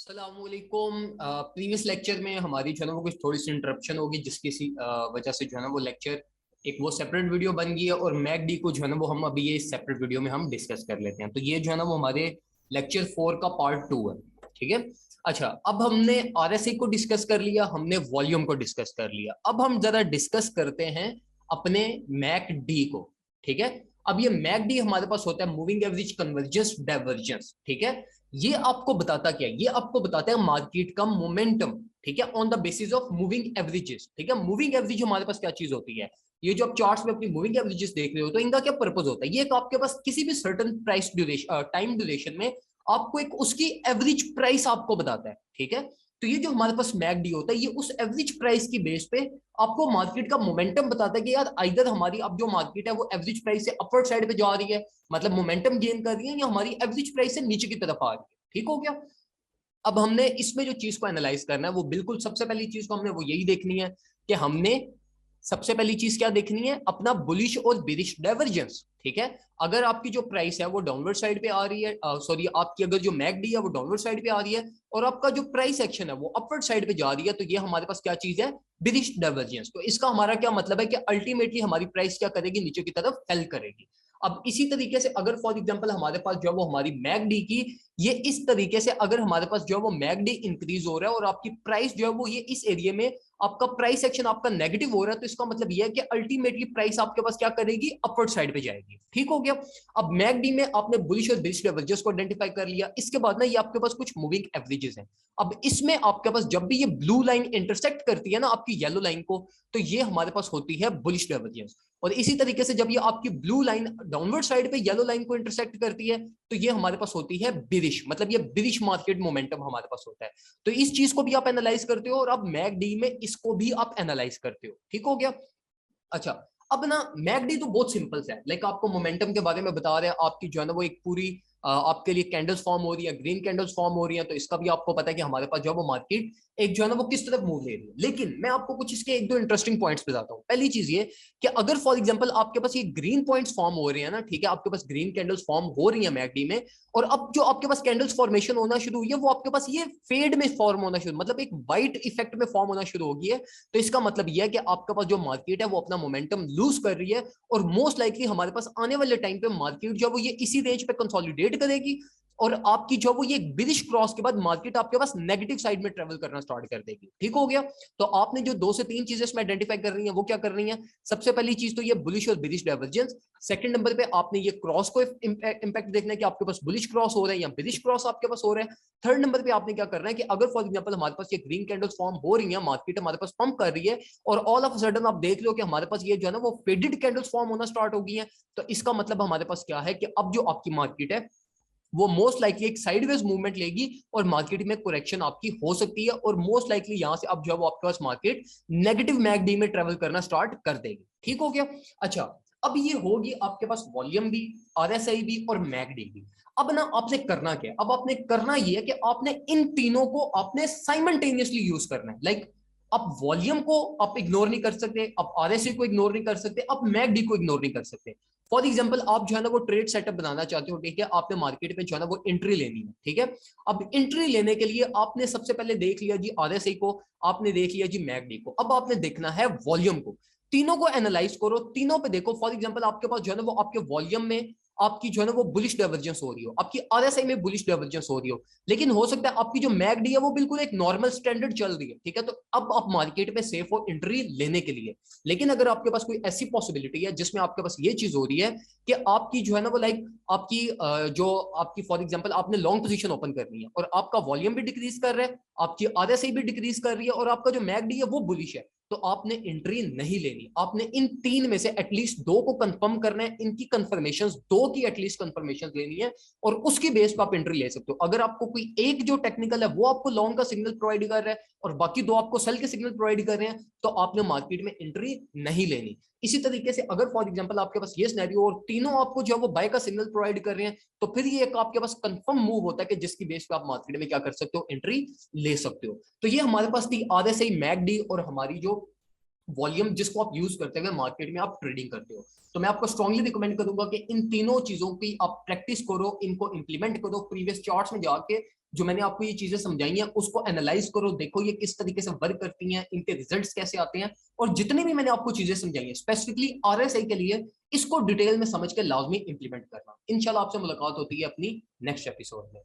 अस्सलामुअलैकुम। Previous lecture में हमारी जो है ना वो कुछ थोड़ी सी इंटरप्शन होगी, जिसकी वजह से जो है ना वो लेक्चर एक वो सेपरेट वीडियो बन गई है और मैकडी को जो है ना वो हम अभी ये सेपरेट वीडियो में हम डिस्कस कर लेते हैं। तो ये जो है ना वो हमारे लेक्चर 4 का पार्ट 2 है। ठीक है। अच्छा, अब हमने आरएसए को डिस्कस कर लिया, हमने वॉल्यूम को डिस्कस कर लिया। अब हम जरा डिस्कस करते हैं अपने मैक डी को। ठीक है। अब ये मैक डी हमारे पास होता है मूविंग एवरेज कन्वर्जेंस डाइवर्जेंस। ठीक है। ये आपको बताता क्या है? ये आपको बताता है मार्केट का मोमेंटम। ठीक है, on the basis of moving averages. ठीक है, मूविंग एवरेज हमारे पास क्या चीज होती है? ये जो आप चार्ट्स में अपनी मूविंग एवरेजेस देख रहे हो, तो इनका क्या पर्पस होता है? ये एक आपके पास किसी भी certain price duration time duration में आपको एक उसकी एवरेज प्राइस आपको बताता है। ठीक है। तो ये जो हमारे पास मैकडी होता है, ये उस एवरेज प्राइस की बेस पे आपको मार्केट का मोमेंटम बताता है कि यार इधर हमारी अब जो मार्केट है वो एवरेज प्राइस से अपवर्ड साइड पे जा रही है, मतलब मोमेंटम गेन कर रही है, या हमारी एवरेज प्राइस से नीचे की तरफ आ रही है। ठीक हो गया। अब हमने इसमें जो चीज को एनालाइज करना है वो बिल्कुल सबसे पहली चीज को हमने वो यही देखनी है कि हमने सबसे पहली चीज क्या देखनी है? अपना बुलिश और बेरिश डाइवर्जेंस। ठीक है। अगर आपकी जो प्राइस है वो डाउनवर्ड साइड पे आ रही है, सॉरी आपकी अगर जो मैकडी है वो डाउनवर्ड साइड पे आ रही है और आपका जो प्राइस एक्शन है वो अपवर्ड साइड पे जा रही है, तो ये हमारे पास क्या चीज है? Bearish divergence. तो इसका हमारा क्या मतलब है कि अल्टीमेटली हमारी प्राइस क्या करेगी? नीचे की तरफ फेल करेगी। अब इसी तरीके से अगर फॉर एग्जांपल हमारे पास जो है वो हमारी मैकडी की ये इस तरीके से अगर हमारे पास जो है वो मैकडी इंक्रीज हो रहा है और आपकी प्राइस जो है वो ये इस एरिया में आपका प्राइस एक्शन आपका नेगेटिव हो रहा है, तो इसका मतलब यह है कि अल्टीमेटली प्राइस आपके पास क्या करेगी? अपवर्ड साइड पे जाएगी। ठीक हो गया। अब मैकडी में आपने बुलिश और बेरिश डाइवर्जेंस को आइडेंटिफाई कर लिया। इसके बाद ना ये आपके पास कुछ मूविंग एवरेजेस हैं। अब इसमें आपके पास जब भी ये ब्लू लाइन इंटरसेक्ट करती है ना आपकी येलो लाइन को, तो ये हमारे पास होती है बुलिश डाइवर्जेंस। और इसी तरीके से जब ये आपकी ब्लू लाइन डाउनवर्ड साइड पे येलो लाइन को इंटरसेक्ट करती है, तो ये हमारे पास होती है बिरिश, मतलब ये बिरिश मार्केट मोमेंटम हमारे पास होता है। तो इस चीज को भी आप एनालाइज करते हो और अब मैकडी में इसको भी आप एनालाइज करते हो। ठीक हो गया। अच्छा, अब ना मैकडी तो बहुत सिंपल है, लाइक आपको मोमेंटम के बारे में बता रहे हैं, आपकी जो है ना वो एक पूरी आपके लिए कैंडल्स फॉर्म हो रही है, ग्रीन कैंडल्स फॉर्म हो रही है, तो इसका भी आपको पता है कि हमारे पास जो है वो मार्केट एक जो है ना वो किस तरफ मूव ले रही है। लेकिन मैं आपको कुछ इसके एक दो इंटरेस्टिंग पॉइंट्स बताता हूँ। पहली चीज ये कि अगर फॉर एग्जांपल आपके पास ये ग्रीन पॉइंट्स फॉर्म हो रहे हैं ना, ठीक है, आपके पास ग्रीन कैंडल्स फॉर्म हो रही है मैकडी में, और अब जो आपके पास कैंडल्स फॉर्मेशन होना शुरू हुई है वो आपके पास ये फेड में फॉर्म होना शुरू, मतलब एक व्हाइट इफेक्ट में फॉर्म होना शुरू हो गई है, तो इसका मतलब यह है कि आपके पास जो मार्केट है वो अपना मोमेंटम लूज कर रही है और मोस्ट लाइकली हमारे पास आने वाले टाइम पे मार्केट जो है वो ये इसी रेंज पे कंसोलिडेट करेगी और आपकी जो वो ये बिरिश क्रॉस के बाद मार्केट आपके पास नेगेटिव साइड में ट्रेवल करना स्टार्ट कर देगी। ठीक हो गया। तो आपने जो दो से तीन चीजें इसमें आइडेंटिफाई कर रही है वो क्या कर रही है? सबसे पहली चीज तो ये बुलिश और बिरिश डाइवर्जेंस। सेकंड नंबर पे आपने ये क्रॉस को इंपैक्ट देखना है कि आपके पास बुलिश क्रॉस हो रहा है या बिरिश क्रॉस आपके पास हो रहा है। थर्ड नंबर पे आपने क्या करना है कि अगर फॉर एग्जांपल हमारे पास ये ग्रीन कैंडल्स फॉर्म हो रही है, मार्केट हमारे पास पंप कर रही है और ऑल ऑफ सडन आप देख लो कि हमारे पास ये जो है ना वो फेडेड कैंडल्स फॉर्म होना स्टार्ट हो गई है, तो इसका मतलब हमारे पास क्या है कि अब जो आपकी मार्केट है वो मोस्ट लाइकली एक साइडवेज मूवमेंट लेगी और मार्केट में करेक्शन आपकी हो सकती है और मोस्ट लाइकली यहां से अब जो है वो आपके पास मार्केट नेगेटिव मैकडी में ट्रेवल करना स्टार्ट कर देगी। ठीक हो गया। अच्छा, अब ये होगी आपके पास वॉल्यूम भी, आरएसआई भी और मैकडी भी। अब ना आपने करना क्या है? अब आपने करना ये है कि आपने इन तीनों को आपने साइमल्टेनियसली यूज करना है। लाइक आप वॉल्यूम को आप इग्नोर नहीं कर सकते, आप आरएसआई को इग्नोर नहीं कर सकते, आप मैकडी को इग्नोर नहीं कर सकते। फॉर एग्जाम्पल आप जो है ना वो ट्रेड सेटअप बनाना चाहते हो, ठीक है, आपने मार्केट में जो है ना वो एंट्री लेनी है। ठीक है। अब एंट्री लेने के लिए आपने सबसे पहले देख लिया जी आरएसआई को, आपने देख लिया जी मैकडी को, अब आपने देखना है वॉल्यूम को। तीनों को एनालाइज करो, तीनों पे देखो। फॉर एग्जाम्पल आपके पास जो है ना वो आपके वॉल्यूम में आपकी जो है ना वो बुलिश डाइवर्जेंस हो रही हो, आपकी आरएसआई में बुलिश डाइवर्जेंस हो रही हो, लेकिन हो सकता है आपकी जो मैकडी है वो बिल्कुल एक नॉर्मल स्टैंडर्ड चल रही है। ठीक है। तो अब आप मार्केट में सेफ हो एंट्री लेने के लिए। लेकिन अगर आपके पास कोई ऐसी पॉसिबिलिटी है जिसमें आपके पास ये चीज हो रही है कि आपकी जो है ना वो लाइक आपकी जो आपकी फॉर एग्जांपल आपने लॉन्ग पोजीशन ओपन करनी है और आपका वॉल्यूम भी डिक्रीज कर रहा है, आपकी आरएसआई भी डिक्रीज कर रही है और आपका जो मैकडी है वो बुलिश है, तो आपने एंट्री नहीं लेनी। आपने इन तीन में से एटलीस्ट दो को कंफर्म करना है, इनकी कंफर्मेशन दो की एटलीस्ट कंफर्मेशन लेनी है और उसकी बेस पर आप एंट्री ले सकते हो। अगर आपको कोई एक जो टेक्निकल है वो आपको लॉन्ग का सिग्नल प्रोवाइड कर रहा है और बाकी दो आपको सेल के सिग्नल प्रोवाइड कर रहे हैं, तो आपने मार्केट में एंट्री नहीं लेनी। इसी तरीके से अगर फॉर एग्जांपल आपके पास ये सिनेरियो और तीनों आपको जो है वो बाय का सिग्नल प्रोवाइड कर रहे हैं, तो फिर ये एक आपके पास कंफर्म मूव होता है कि जिसकी बेस पे आप मार्केट में क्या कर सकते हो? एंट्री ले सकते हो। तो ये हमारे पास थी आरएसआई, मैकडी और हमारी जो वॉल्यूम जिसको आप यूज करते हुए मार्केट में आप ट्रेडिंग करते हो। तो मैं आपको स्ट्रांगली रिकमेंड करूंगा कि इन तीनों चीजों की आप प्रैक्टिस करो, इनको इंप्लीमेंट करो, प्रीवियस चार्ट्स में जाके जो मैंने आपको ये चीजें समझाई हैं उसको एनालाइज करो, देखो ये किस तरीके से वर्क करती हैं, इनके रिजल्ट्स कैसे आते हैं, और जितने भी मैंने आपको चीजें समझाई हैं स्पेसिफिकली आरएसआई के लिए, इसको डिटेल में समझ के लाजमी इंप्लीमेंट करना। इंशाल्लाह आपसे मुलाकात होती है अपनी नेक्स्ट एपिसोड में।